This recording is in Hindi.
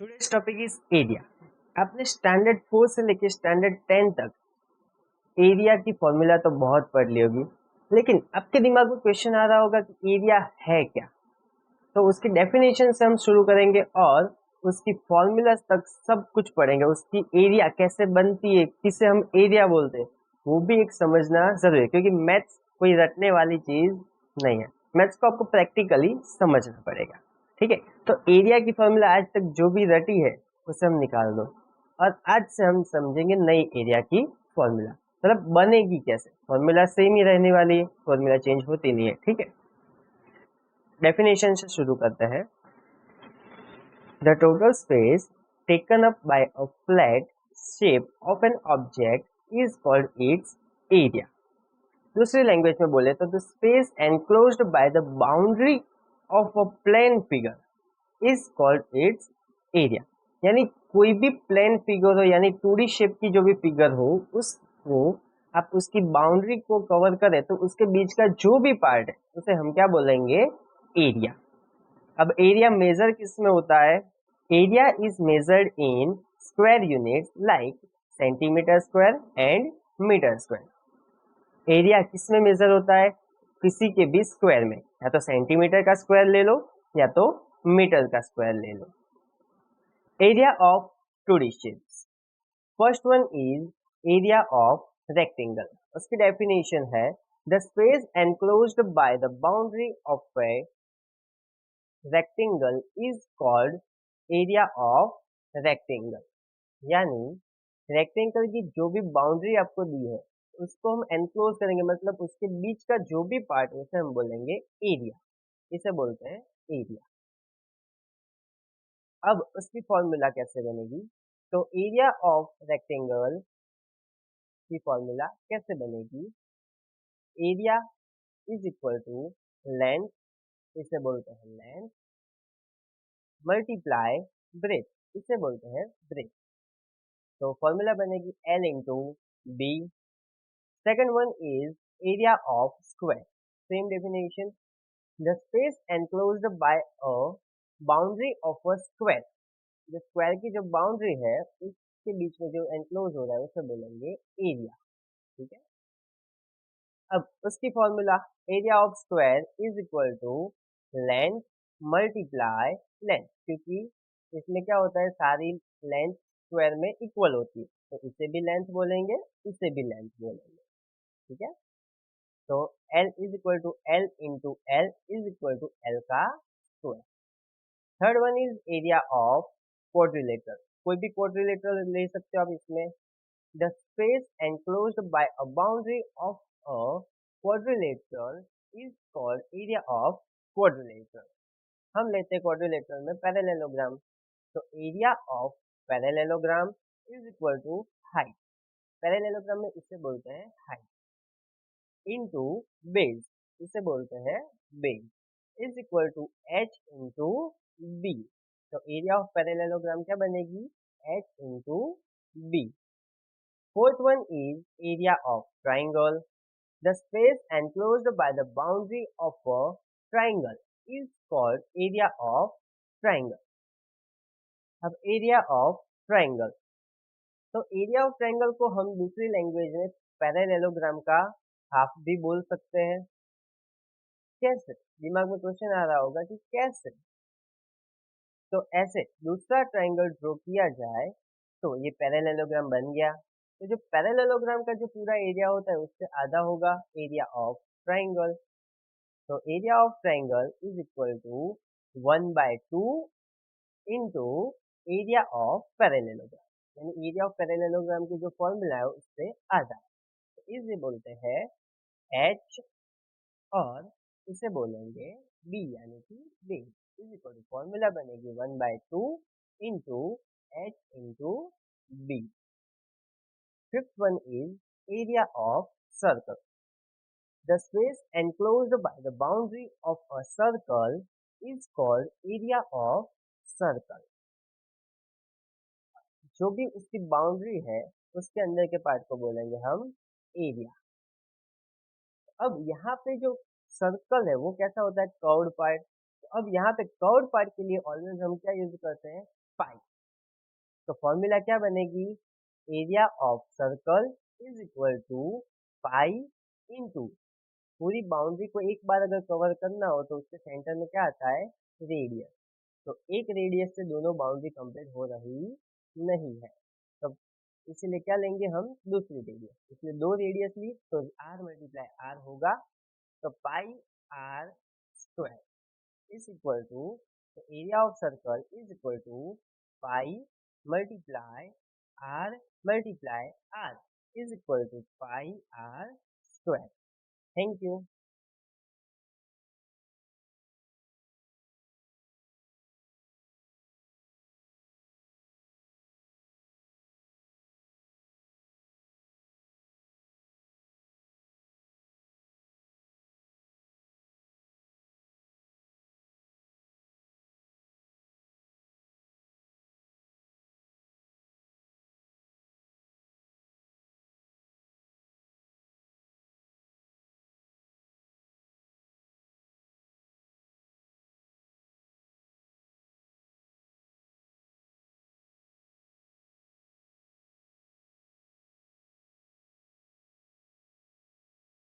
Today's topic is area. आपने स्टैंडर्ड 4 से लेके स्टैंडर्ड 10 तक एरिया की फॉर्मूला तो बहुत पढ़ ली होगी, लेकिन आपके दिमाग में क्वेश्चन आ रहा होगा कि एरिया है क्या। तो उसकी डेफिनेशन से हम शुरू करेंगे और उसकी फॉर्मूला तक सब कुछ पढ़ेंगे। उसकी एरिया कैसे बनती है, किसे हम एरिया बोलते हैं, वो भी एक समझना जरूरी है, क्योंकि मैथ्स कोई रटने वाली चीज नहीं है। मैथ्स को आपको प्रैक्टिकली समझना पड़ेगा। ठीक है, तो एरिया की फॉर्मूला आज तक जो भी रटी है उसे हम निकाल दो, और आज से हम समझेंगे नई एरिया की फॉर्मूला, मतलब बनेगी कैसे। फॉर्मूला सेम ही रहने वाली है, फॉर्मूला चेंज होती नहीं है। ठीक है, डेफिनेशन से शुरू करते हैं। The total space taken up by a flat shape of an object is called its area. दूसरी लैंग्वेज में बोले तो the space enclosed by the boundary of a plane figure is called its area. यानी कोई भी प्लेन फिगर हो, यानी 2D शेप की जो भी फिगर हो, उसको आप उसकी बाउंड्री को कवर करें तो उसके बीच का जो भी पार्ट है उसे हम क्या बोलेंगे, एरिया। अब एरिया मेजर किस में होता है? Area is measured in square units like centimetre square and metre square. Area किस में मेजर होता है? किसी के भी स्क्वायर में, या तो सेंटीमीटर का स्क्वायर ले लो या तो मीटर का स्क्वायर ले लो। Area of 2D shapes, first one is area of rectangle. उसकी डेफिनेशन है the space enclosed by the boundary of a rectangle is called area of rectangle. यानी रेक्टेंगल की जो भी बाउंड्री आपको दी है उसको हम एनक्लोज करेंगे, मतलब उसके बीच का जो भी पार्ट है उसे हम बोलेंगे एरिया। इसे बोलते हैं एरिया। अब उसकी फॉर्मूला कैसे बनेगी? तो एरिया ऑफ रेक्टेंगल की फॉर्मूला कैसे बनेगी? Area is equal to length, इसे बोलते हैं लेंथ, मल्टीप्लाई ब्रेथ, इसे बोलते हैं ब्रेथ। तो फॉर्मूला बनेगी L into B. Second one is area of square, same definition, the space enclosed by a boundary of a square. जो स्क्वायर की जो बाउंड्री है उसके बीच में जो एनक्लोज हो रहा है उसे बोलेंगे एरिया। ठीक है, अब उसकी formula area of square is equal to length multiply length, क्योंकि इसमें क्या होता है, सारी लेंथ स्क्वायर में इक्वल होती है, तो इसे भी लेंथ बोलेंगे, इसे भी लेंथ बोलेंगे। ठीक है, तो L is equal to L into L is equal to L का square. Third one is area of quadrilateral. कोई भी क्वाड्रिलेटरल ले सकते हो आप इसमें। The space enclosed by a boundary of a quadrilateral is called area of quadrilateral. हम लेते हैं क्वाड्रिलेटरल में पैरेललोग्राम, तो area of parallelogram is equal to height. Parallelogram में इसे बोलते हैं हाइट, इनटू बेस, इसे बोलते हैं base, is equal to h into B. तो एरिया ऑफ पैरेललोग्राम क्या बनेगी, h into B. Fourth one is area of triangle. The space enclosed by the boundary of a triangle is called area of triangle. अब एरिया ऑफ ट्राइंगल, तो एरिया ऑफ ट्राइंगल को हम दूसरी लैंग्वेज में पैरेललोग्राम का हाफ भी बोल सकते हैं। कैसे? दिमाग में क्वेश्चन आ रहा होगा कि कैसे। तो ऐसे दूसरा ट्राइंगल ड्रॉ किया जाए तो ये पैरेललोग्राम बन गया। तो जो पैरेललोग्राम का जो पूरा एरिया होता है उससे आधा होगा एरिया ऑफ ट्राइंगल। तो area of triangle is equal to 1/2 into area of parallelogram, यानी एरिया ऑफ पैरेललोग्राम की जो फॉर्मूला है उससे आधा। तो इसे बोलते हैं h, और इसे बोलेंगे b, यानी कि base. Is equal to formula बनेगी 1/2 into h into B. Fifth one is area of circle. The space enclosed by the boundary of a circle is called area of circle. जो भी उसकी बाउंड्री है उसके अंदर के पार्ट को बोलेंगे हम एरिया। अब यहाँ पे जो सर्कल है वो कैसा होता है, कर्व्ड पार्ट। तो अब यहाँ पे कर्व पार्ट के लिए ऑलवेज हम क्या यूज करते हैं, पाई। तो फॉर्मूला क्या बनेगी, area of circle is equal to pi into, पूरी बाउंड्री को एक बार अगर कवर करना हो तो उसके सेंटर में क्या आता है, रेडियस। तो एक रेडियस से दोनों बाउंड्री कंप्लीट हो रही नहीं है, तब इसीलिए क्या लेंगे हम, दूसरी रेडियस। इसलिए दो रेडियस ली तो r मल्टीप्लाई r होगा, तो pi r square is equal to, तो area of circle is equal to pi multiply r multiply r is equal to pi r square. Thank you.